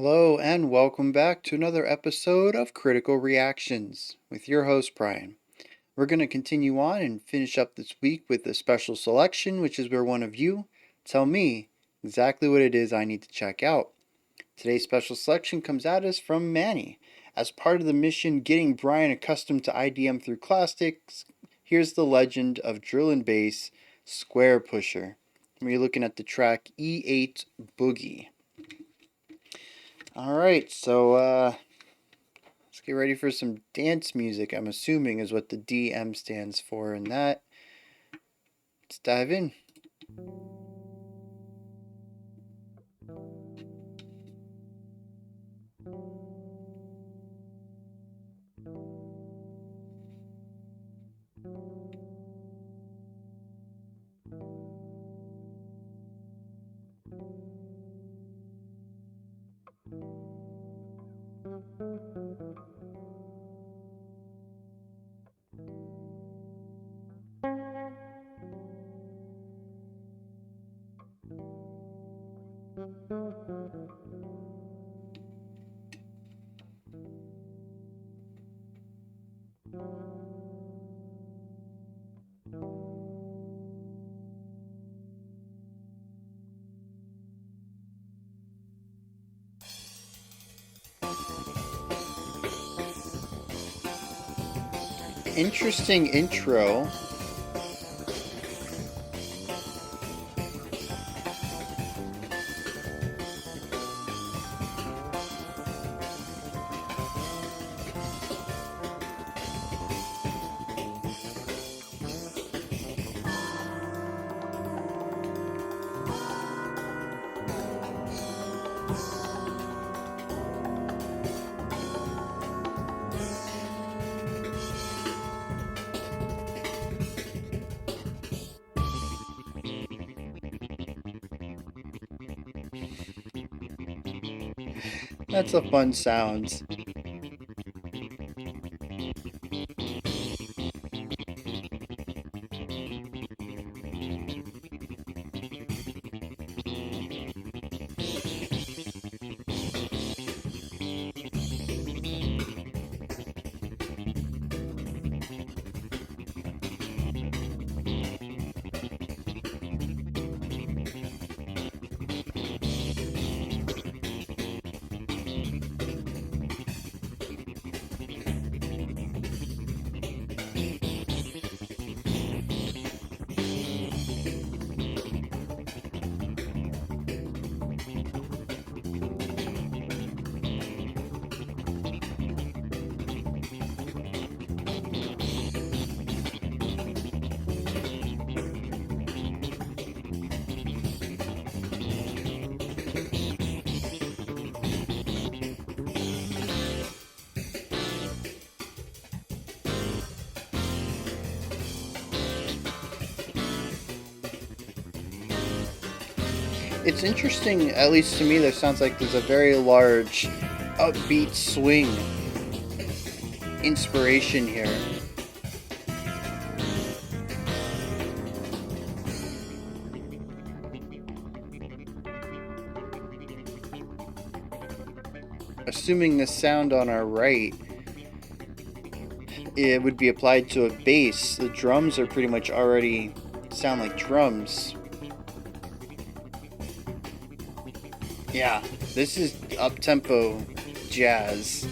Hello, and welcome back to another episode of Critical Reactions with your host, Bryan. We're going to continue on and finish up this week with a special selection, which is where one of you tell me exactly what it is I need to check out. Today's special selection comes at us from Manny. As part of the mission getting Bryan accustomed to IDM through classics, here's the legend of drill and bass, Squarepusher. We're looking at the track E8 Boogie. Alright, so let's get ready for some dance music, I'm assuming is what the DM stands for in that. Let's dive in. Interesting intro. That's a fun sound. It's interesting, at least to me, there sounds like there's a very large upbeat swing inspiration here. Assuming the sound on our right, it would be applied to a bass. The drums are pretty much already sound like drums. Yeah, this is up-tempo jazz.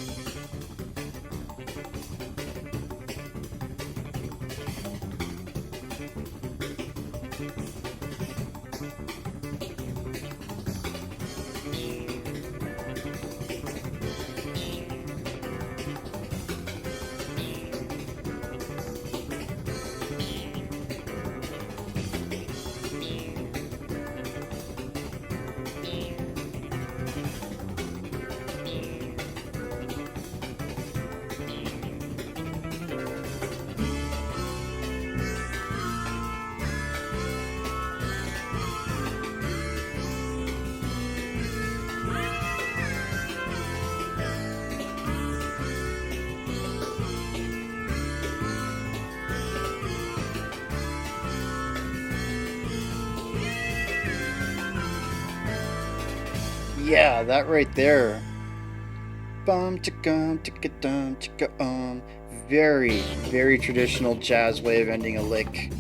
Yeah, that right there. Bum chicka chicka dum chicka Very, very traditional jazz way of ending a lick.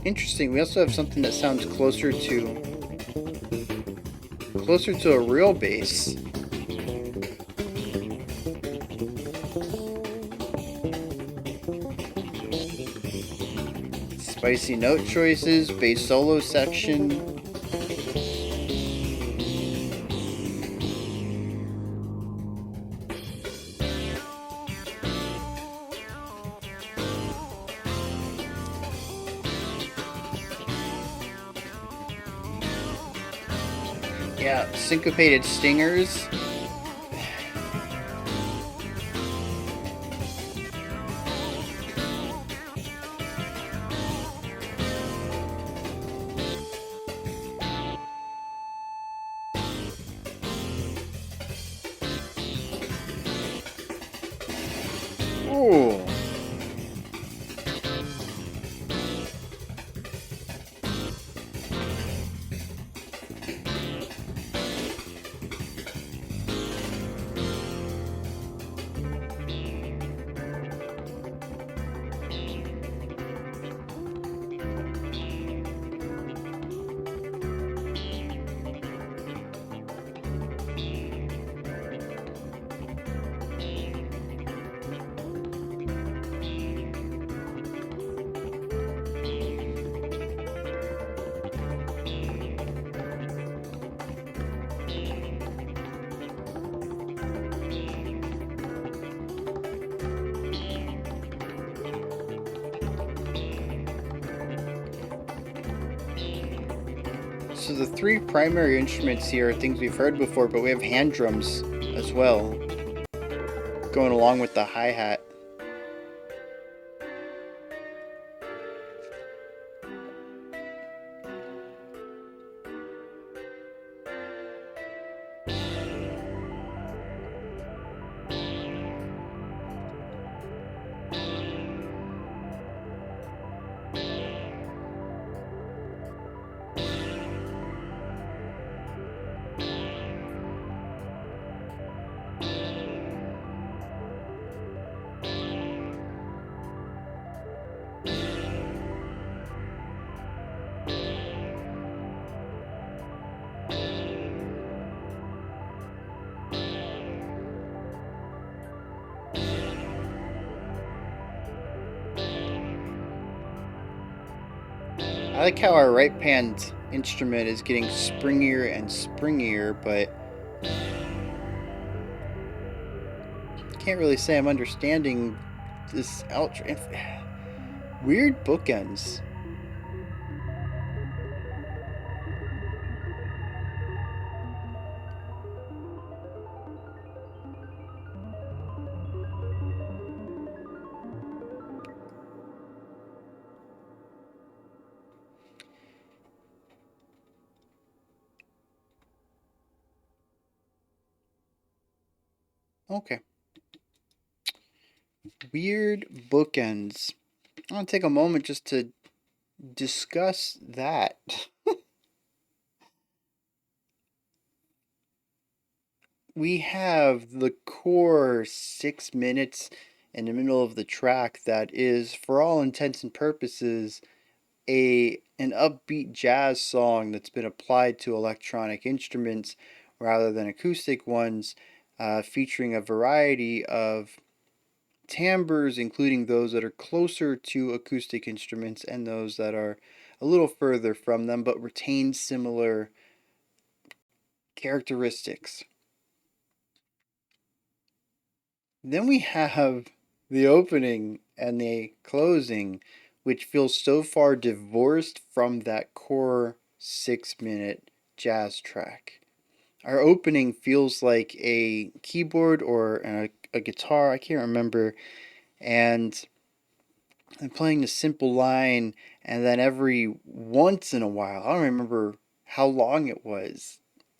Interesting. We also have something that sounds closer to a real bass. Spicy note choices, bass solo section. Yeah, syncopated stingers. Ooh. So the three primary instruments here are things we've heard before, but we have hand drums as well, going along with the hi-hat. I like how our right hand instrument is getting springier and springier, but can't really say I'm understanding this outro. Weird bookends. Okay. Weird bookends. I want to take a moment just to discuss that. We have the core 6 minutes in the middle of the track that is, for all intents and purposes, an upbeat jazz song that's been applied to electronic instruments rather than acoustic ones, featuring a variety of timbres, including those that are closer to acoustic instruments and those that are a little further from them but retain similar characteristics. Then we have the opening and the closing, which feels so far divorced from that core 6 minute jazz track. Our opening feels like a keyboard or a guitar, I can't remember, and I'm playing the simple line, and then every once in a while, I don't remember how long it was.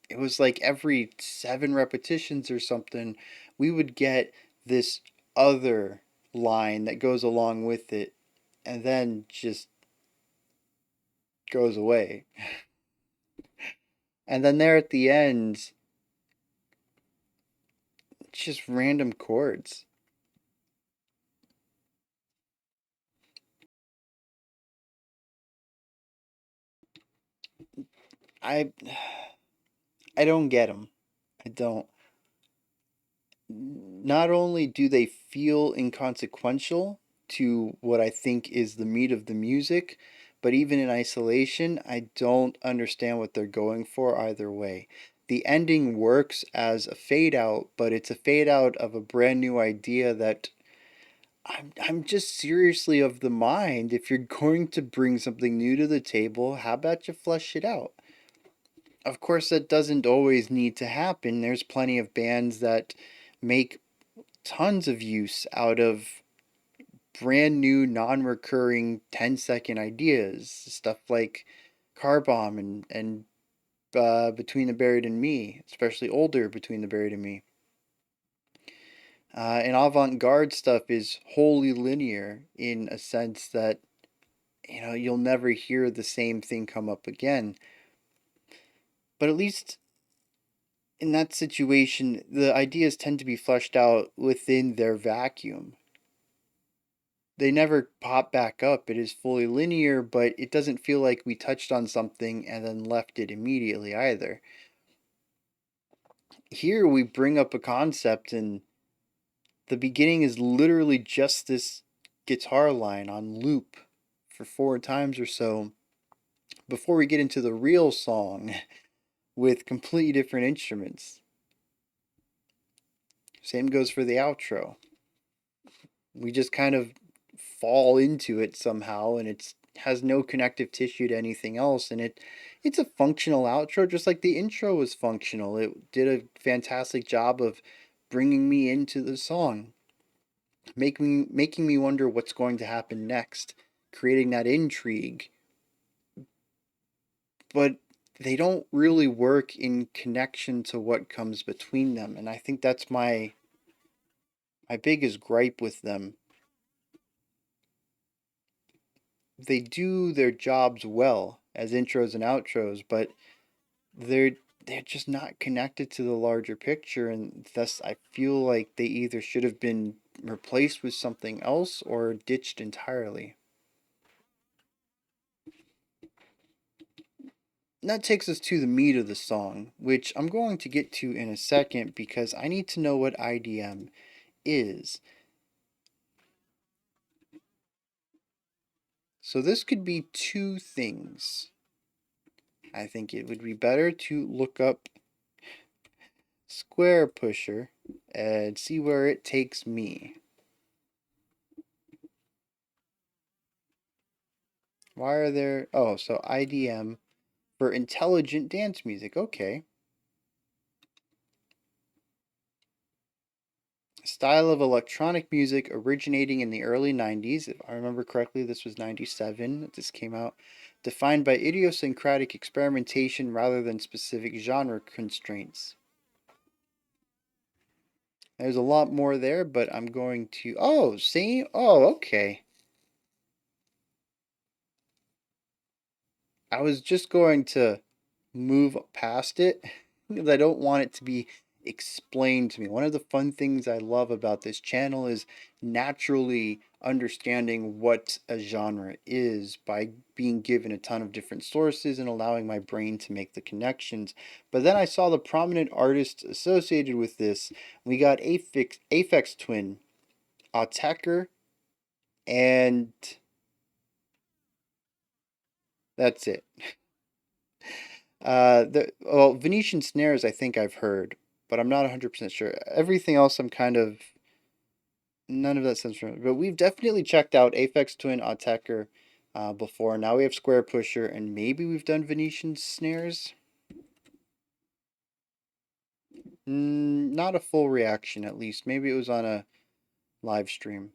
It was like every 7 repetitions or something, we would get this other line that goes along with it and then just goes away. And then there at the end, just random chords. I I don't get them. I don't. Not only do they feel inconsequential to what I think is the meat of the music, but even in isolation, I don't understand what they're going for either way. The ending works as a fade out, but it's a fade out of a brand new idea that I'm just seriously of the mind. If you're going to bring something new to the table, how about you flesh it out? Of course, that doesn't always need to happen. There's plenty of bands that make tons of use out of brand new, non recurring 10-second ideas. Stuff like Car Bomb and Between the Buried and Me, especially older Between the Buried and Me. And avant garde stuff is wholly linear in a sense that, you'll never hear the same thing come up again. But at least in that situation, the ideas tend to be fleshed out within their vacuum. They never pop back up. It is fully linear, but it doesn't feel like we touched on something and then left it immediately either. Here we bring up a concept, and the beginning is literally just this guitar line on loop for 4 times or so before we get into the real song with completely different instruments. Same goes for the outro. We just kind of fall into it somehow, and it has no connective tissue to anything else, and it's a functional outro just like the intro was functional. It did a fantastic job of bringing me into the song, making me wonder what's going to happen next, creating that intrigue. But they don't really work in connection to what comes between them, and I think that's my biggest gripe with them. They do their jobs well as intros and outros, but they're they're just not connected to the larger picture, and thus I feel like they either should have been replaced with something else or ditched entirely. And that takes us to the meat of the song, which I'm going to get to in a second because I need to know what IDM is. So this could be two things. I think it would be better to look up Squarepusher and see where it takes me. Why are there... Oh, so IDM for intelligent dance music. Okay. Style of electronic music originating in the early 90s. If I remember correctly, this was 97 that this came out. Defined by idiosyncratic experimentation rather than specific genre constraints. There's a lot more there, but I'm going to... Oh, see? Oh, okay. I was just going to move past it because I don't want it to be explained to me. One of the fun things I love about this channel is naturally understanding what a genre is by being given a ton of different sources and allowing my brain to make the connections. But then I saw the prominent artists associated with this. We got Aphex Twin, Attacker, and that's it. Venetian snares I think I've heard, but I'm not 100% sure. Everything else I'm kind of none of that sounds familiar. But we've definitely checked out Aphex Twin, Attacker before. Now we have Squarepusher, and maybe we've done Venetian snares. Not a full reaction, at least. Maybe it was on a live stream.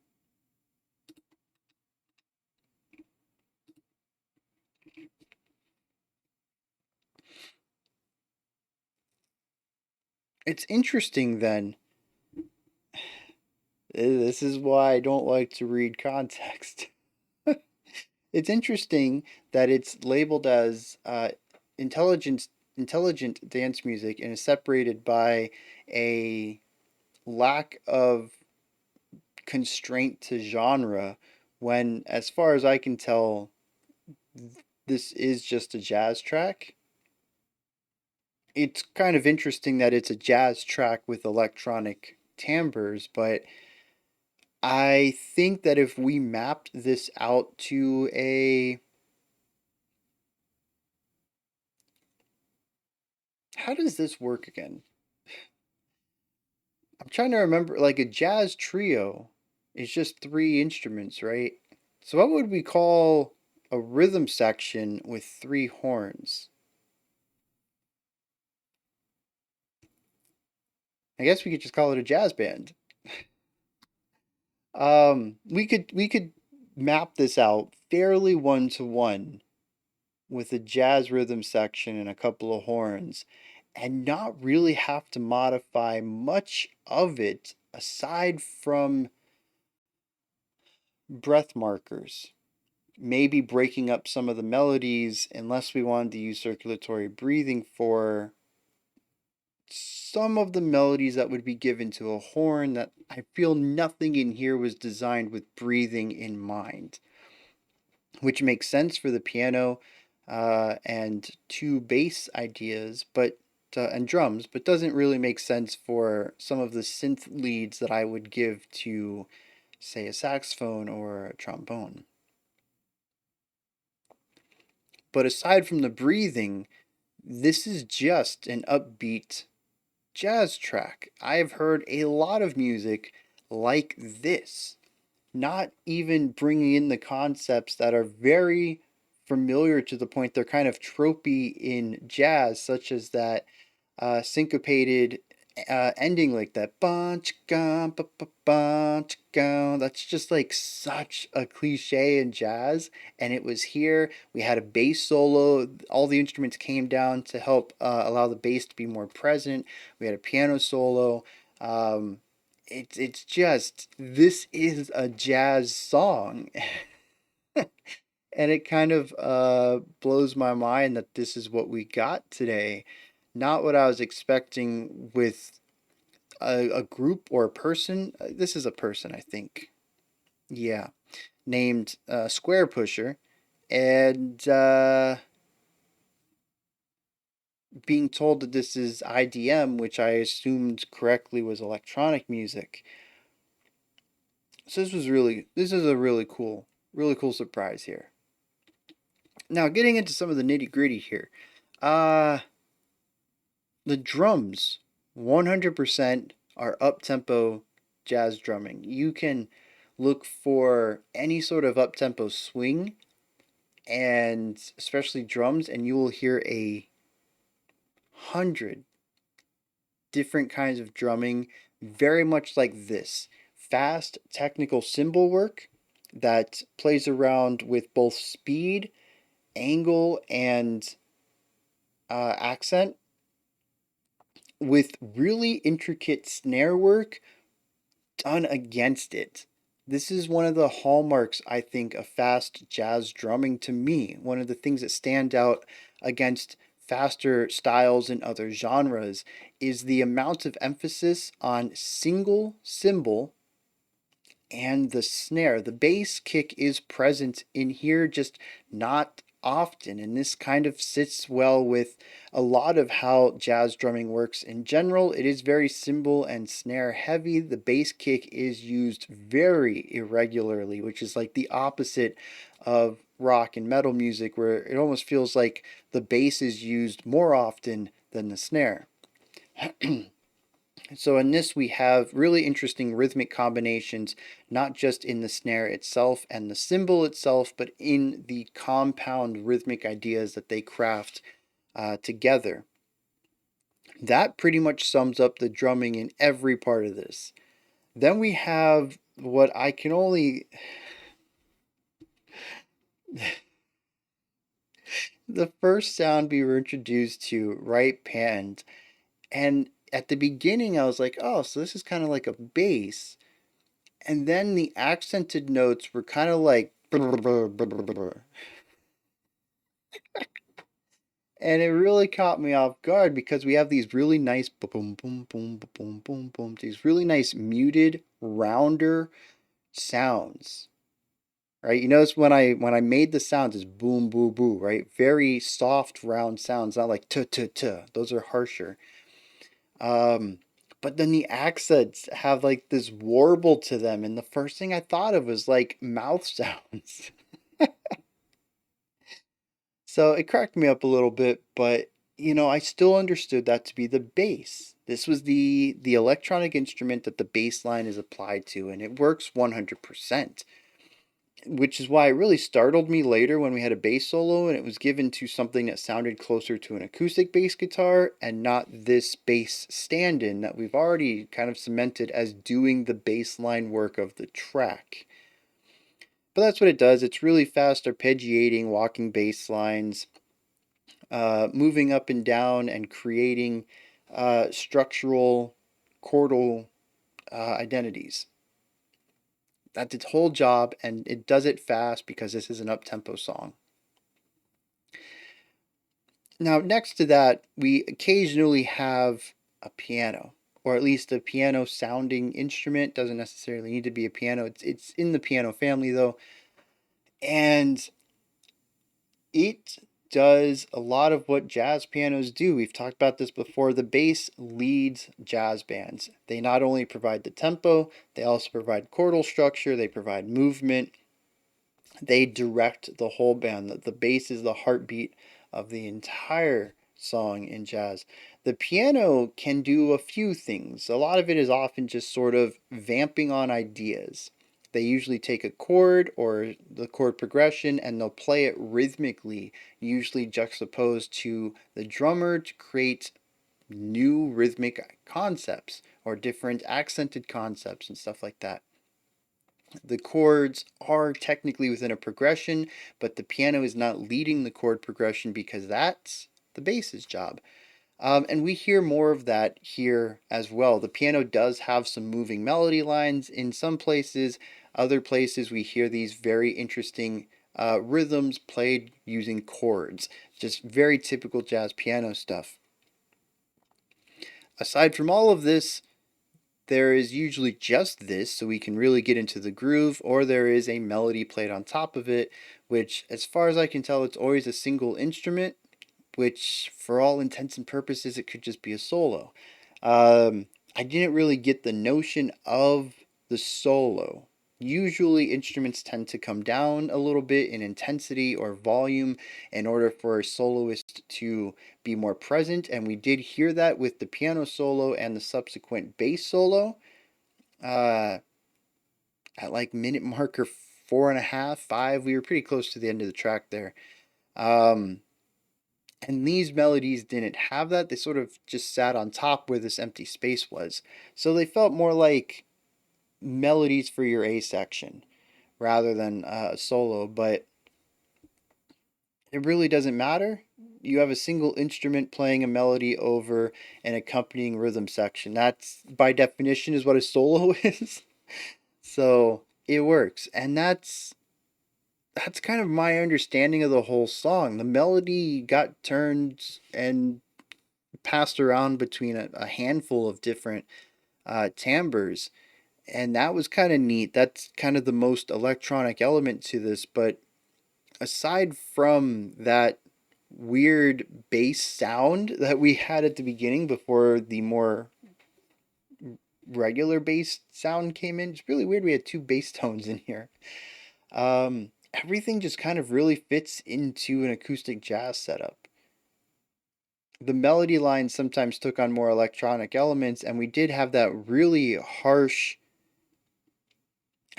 It's interesting then. This is why I don't like to read context. It's interesting that it's labeled as intelligent intelligent dance music and is separated by a lack of constraint to genre when, as far as I can tell, this is just a jazz track. It's kind of interesting that it's a jazz track with electronic timbres, but I think that if we mapped this out to a, how does this work again? I'm trying to remember, like a jazz trio is just three instruments, right? So what would we call a rhythm section with three horns? I guess we could just call it a jazz band. We could map this out fairly one to one with a jazz rhythm section and a couple of horns and not really have to modify much of it aside from breath markers. Maybe breaking up some of the melodies unless we wanted to use circulatory breathing for some of the melodies that would be given to a horn that I feel nothing in here was designed with breathing in mind, which makes sense for the piano and two bass ideas, but and drums, but doesn't really make sense for some of the synth leads that I would give to, say, a saxophone or a trombone. But aside from the breathing, this is just an upbeat jazz track. I've heard a lot of music like this, not even bringing in the concepts that are very familiar to the point they're kind of tropey in jazz, such as that syncopated ending like that. That's just like such a cliche in jazz. And it was here. We had a bass solo. All the instruments came down to help allow the bass to be more present. We had a piano solo. Um, it's just, this is a jazz song. And it kind of blows my mind that this is what we got today. Not what I was expecting with a group or a person. This is a person, I think. Yeah, named Squarepusher, and being told that this is IDM, which I assumed correctly was electronic music. So this is a really cool surprise here. Now, getting into some of the nitty gritty here. Uh, the drums, 100% are up tempo jazz drumming. You can look for any sort of up tempo swing and especially drums, and you will hear 100 different kinds of drumming, very much like this fast technical cymbal work that plays around with both speed, angle, and accent, with really intricate snare work done against it. This is one of the hallmarks, I think, of fast jazz drumming to me. One of the things that stand out against faster styles in other genres is the amount of emphasis on single cymbal and the snare. The bass kick is present in here, just not often, and this kind of sits well with a lot of how jazz drumming works in general. It is very cymbal and snare heavy. The bass kick is used very irregularly, which is like the opposite of rock and metal music, where it almost feels like the bass is used more often than the snare. So in this we have really interesting rhythmic combinations, not just in the snare itself and the cymbal itself, but in the compound rhythmic ideas that they craft together. That pretty much sums up the drumming in every part of this. Then we have what I can only the first sound we were introduced to, right hand. And at the beginning I was like, oh, so this is kind of like a bass. And then the accented notes were kind of like and it really caught me off guard because we have these really nice boom boom boom boom boom boom, these really nice muted, rounder sounds. Right? You notice when I made the sounds, it's boom boo boo, right? Very soft, round sounds, not like t t t. Those are harsher. Um, but then the accents have like this warble to them, and the first thing I thought of was like mouth sounds. So it cracked me up a little bit, but I still understood that to be the bass. This was the electronic instrument that the bass line is applied to, and it works 100%. Which is why it really startled me later when we had a bass solo and it was given to something that sounded closer to an acoustic bass guitar and not this bass stand-in that we've already kind of cemented as doing the bass line work of the track. But that's what it does. It's really fast arpeggiating walking bass lines, moving up and down and creating structural chordal identities. That's its whole job, and it does it fast because this is an up-tempo song. Now, next to that, we occasionally have a piano, or at least a piano sounding instrument. Doesn't necessarily need to be a piano. It's in the piano family though, and it does a lot of what jazz pianos do. We've talked about this before. The bass leads jazz bands. They not only provide the tempo, they also provide chordal structure, they provide movement, they direct the whole band. The bass is the heartbeat of the entire song in jazz. The piano can do a few things. A lot of it is often just sort of vamping on ideas. They usually take a chord or the chord progression and they'll play it rhythmically, usually juxtaposed to the drummer to create new rhythmic concepts or different accented concepts and stuff like that. The chords are technically within a progression, but the piano is not leading the chord progression because that's the bass's job. And we hear more of that here as well. The piano does have some moving melody lines in some places. Other places we hear these very interesting rhythms played using chords. Just very typical jazz piano stuff. Aside from all of this, there is usually just this, so we can really get into the groove, or there is a melody played on top of it, which, as far as I can tell, it's always a single instrument, which, for all intents and purposes, it could just be a solo. I didn't really get the notion of the solo. Usually, instruments tend to come down a little bit in intensity or volume in order for a soloist to be more present, and we did hear that with the piano solo and the subsequent bass solo. Uh, at like minute marker four and a half, five, we were pretty close to the end of the track there. Um, and these melodies didn't have that. They sort of just sat on top where this empty space was. So they felt more like melodies for your A section rather than a solo, but it really doesn't matter. You have a single instrument playing a melody over an accompanying rhythm section. That's by definition is what a solo is. So it works. And that's kind of my understanding of the whole song. The melody got turned and passed around between a handful of different timbres, and that was kind of neat. That's kind of the most electronic element to this, but aside from that weird bass sound that we had at the beginning before the more regular bass sound came in, it's really weird we had two bass tones in here. Everything just kind of really fits into an acoustic jazz setup. The melody lines sometimes took on more electronic elements, and we did have that really harsh,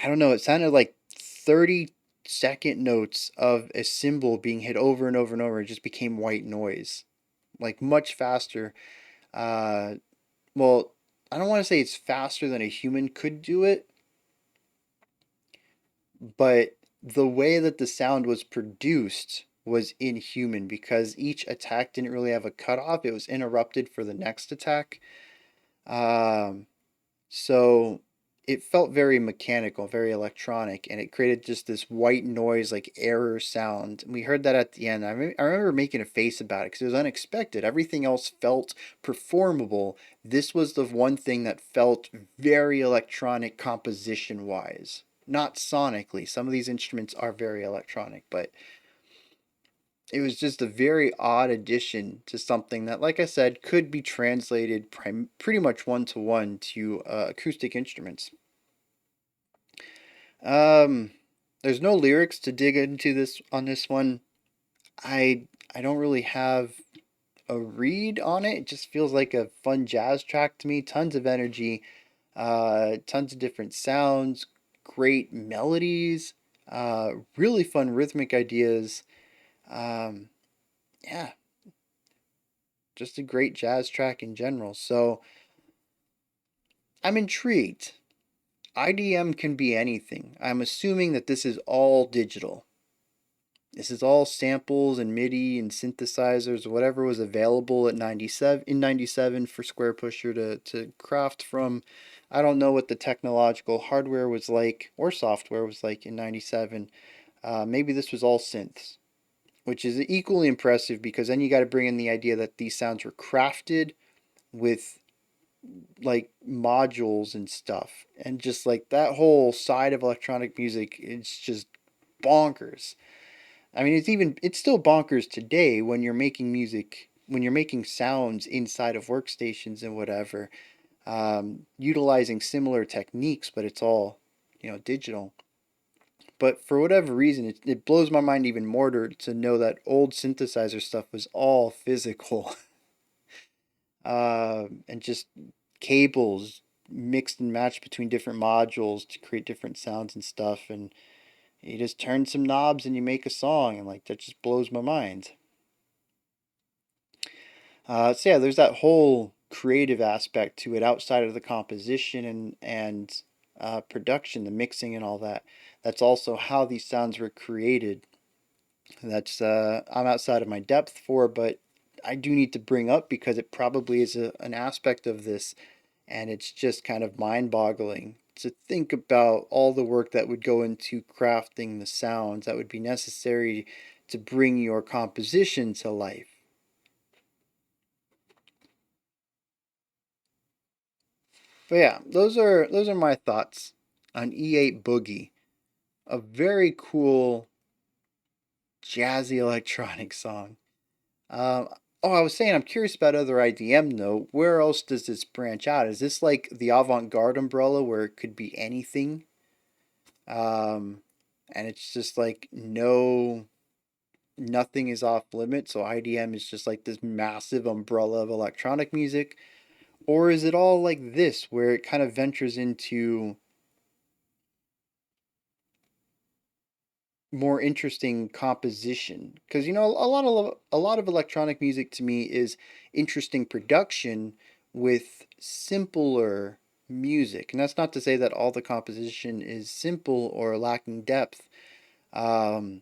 I don't know, it sounded like 30-second notes of a cymbal being hit over and over and over. It just became white noise, like much faster. Uh, well, I don't want to say it's faster than a human could do it, but the way that the sound was produced was inhuman because each attack didn't really have a cutoff. It was interrupted for the next attack. Um, so it felt very mechanical, very electronic, and it created just this white noise, like error sound. And we heard that at the end. I remember making a face about it because it was unexpected. Everything else felt performable. This was the one thing that felt very electronic composition wise, not sonically. Some of these instruments are very electronic, but it was just a very odd addition to something that, like I said, could be translated pretty much one to one to acoustic instruments. Um, there's no lyrics to dig into this on this one. I don't really have a read on it. It just feels like a fun jazz track to me. Tons of energy, tons of different sounds, great melodies, really fun rhythmic ideas. Um, yeah, just a great jazz track in general. So I'm intrigued. IDM can be anything. I'm assuming that this is all digital. This is all samples and MIDI and synthesizers, whatever was available at 97 for Squarepusher to craft from. I don't know what the technological hardware was like or software was like in 97. Maybe this was all synths, which is equally impressive because then you got to bring in the idea that these sounds were crafted with like modules and stuff, and just like that whole side of electronic music, it's just bonkers. I mean, it's still bonkers today when you're making music, when you're making sounds inside of workstations and whatever, utilizing similar techniques, but it's all, digital. But for whatever reason, it blows my mind even more to know that old synthesizer stuff was all physical. And just cables mixed and matched between different modules to create different sounds and stuff. And you just turn some knobs and you make a song, and like that just blows my mind. So yeah, there's that whole creative aspect to it outside of the composition and production, the mixing and all that. That's also how these sounds were created. That's I'm outside of my depth for, but I do need to bring up because it probably is an aspect of this, and it's just kind of mind-boggling to think about all the work that would go into crafting the sounds that would be necessary to bring your composition to life. But yeah, those are my thoughts on E8 Boogie, a very cool jazzy electronic song. Um, oh, I was saying I'm curious about other IDM though. Where else does this branch out? Is this like the avant-garde umbrella where it could be anything? Um, and it's just like nothing is off limits. So IDM is just like this massive umbrella of electronic music, or is it all like this where it kind of ventures into more interesting composition? Because a lot of electronic music to me is interesting production with simpler music, and that's not to say that all the composition is simple or lacking depth. Um,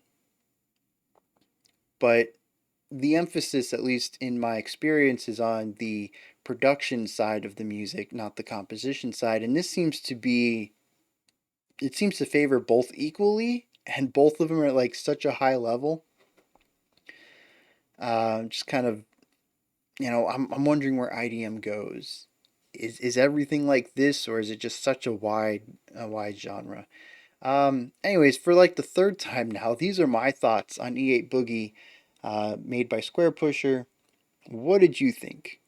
but the emphasis, at least in my experience, is on the production side of the music, not the composition side. And this seems to be, it seems to favor both equally, and both of them are at like such a high level. Just kind of, I'm wondering where IDM goes. Is everything like this, or is it just such a wide genre? Anyways, for like the third time now, these are my thoughts on E8 Boogie, made by Squarepusher. What did you think?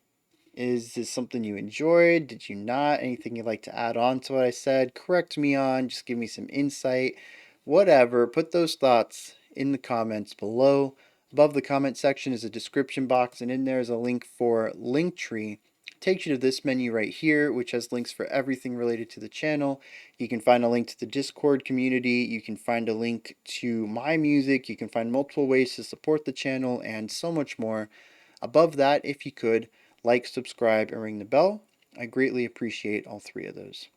Is this something you enjoyed? Did you not? Anything you'd like to add on to what I said? Correct me on, just give me some insight. Whatever, put those thoughts in the comments below. Above the comment section is a description box, and in there is a link for Linktree. Takes you to this menu right here, which has links for everything related to the channel. You can find a link to the Discord community. You can find a link to my music. You can find multiple ways to support the channel and so much more. Above that, if you could, like, subscribe, and ring the bell. I greatly appreciate all three of those.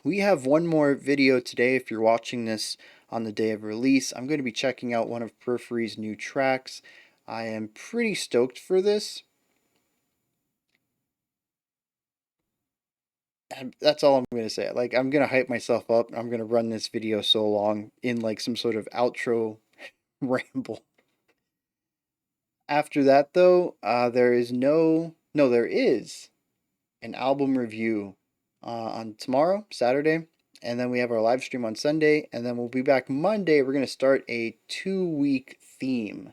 We have one more video today if you're watching this on the day of release. I'm going to be checking out one of Periphery's new tracks. I am pretty stoked for this. that's all I'm going to say. Like, I'm going to hype myself up. I'm going to run this video so long in like some sort of outro ramble. After that, though, there is no, there is an album review on tomorrow, Saturday, and then we have our live stream on Sunday, and then we'll be back Monday. We're going to start a 2 week theme.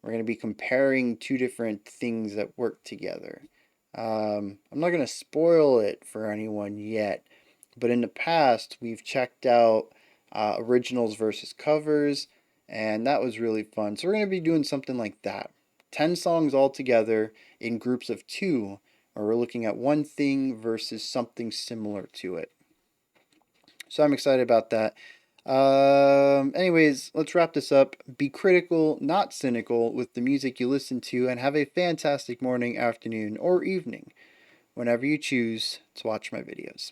We're going to be comparing two different things that work together. I'm not going to spoil it for anyone yet, but in the past, we've checked out originals versus covers, and that was really fun. So we're going to be doing something like that. 10 songs all together in groups of two, where we're looking at one thing versus something similar to it. So I'm excited about that. Anyways, let's wrap this up. Be critical, not cynical, with the music you listen to, and have a fantastic morning, afternoon, or evening whenever you choose to watch my videos.